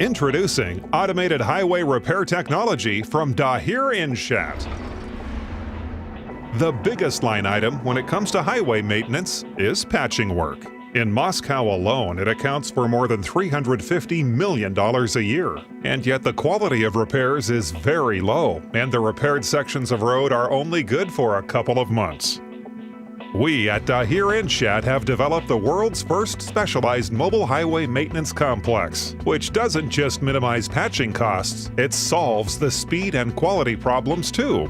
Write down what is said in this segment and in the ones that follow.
Introducing automated highway repair technology from Dahir Insaat. The biggest line item when it comes to highway maintenance is patching work. In Moscow alone, it accounts for more than $350 million a year. And yet the quality of repairs is very low, and the repaired sections of road are only good for a couple of months. We at Dahir Insaat have developed the world's first specialized mobile highway maintenance complex, which doesn't just minimize patching costs, it solves the speed and quality problems too.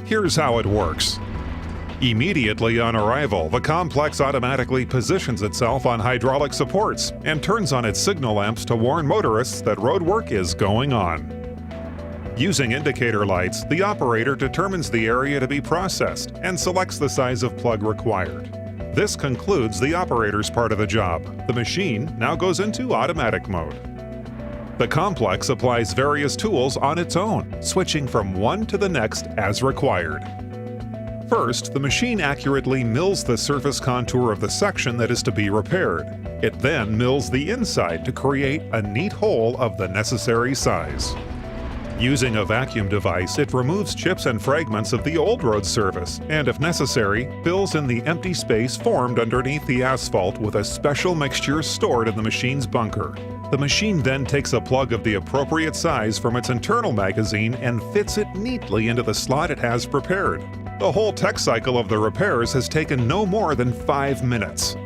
Here's how it works. Immediately on arrival, the complex automatically positions itself on hydraulic supports and turns on its signal lamps to warn motorists that road work is going on. Using indicator lights, the operator determines the area to be processed and selects the size of plug required. This concludes the operator's part of the job. The machine now goes into automatic mode. The complex applies various tools on its own, switching from one to the next as required. First, the machine accurately mills the surface contour of the section that is to be repaired. It then mills the inside to create a neat hole of the necessary size. Using a vacuum device, it removes chips and fragments of the old road surface and, if necessary, fills in the empty space formed underneath the asphalt with a special mixture stored in the machine's bunker. The machine then takes a plug of the appropriate size from its internal magazine and fits it neatly into the slot it has prepared. The whole tech cycle of the repairs has taken no more than 5 minutes.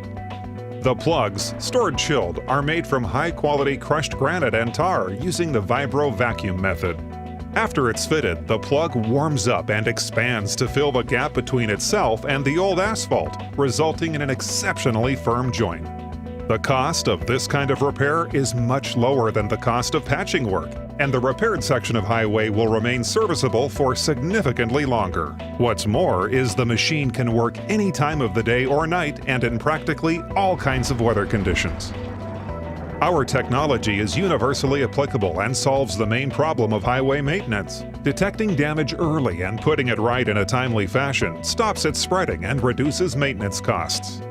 The plugs, stored chilled, are made from high-quality crushed granite and tar using the vibro vacuum method. After it's fitted, the plug warms up and expands to fill the gap between itself and the old asphalt, resulting in an exceptionally firm joint. The cost of this kind of repair is much lower than the cost of patching work, and the repaired section of highway will remain serviceable for significantly longer. What's more is the machine can work any time of the day or night and in practically all kinds of weather conditions. Our technology is universally applicable and solves the main problem of highway maintenance. Detecting damage early and putting it right in a timely fashion stops it spreading and reduces maintenance costs.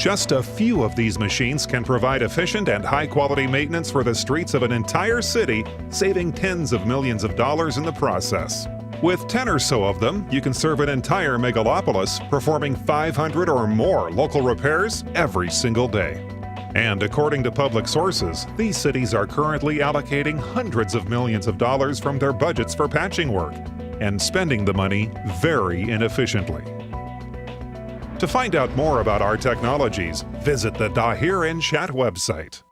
Just a few of these machines can provide efficient and high-quality maintenance for the streets of an entire city, saving tens of millions of dollars in the process. With 10 or so of them, you can serve an entire megalopolis, performing 500 or more local repairs every single day. And according to public sources, these cities are currently allocating hundreds of millions of dollars from their budgets for patching work, and spending the money very inefficiently. To find out more about our technologies, visit the Dahir Insaat website.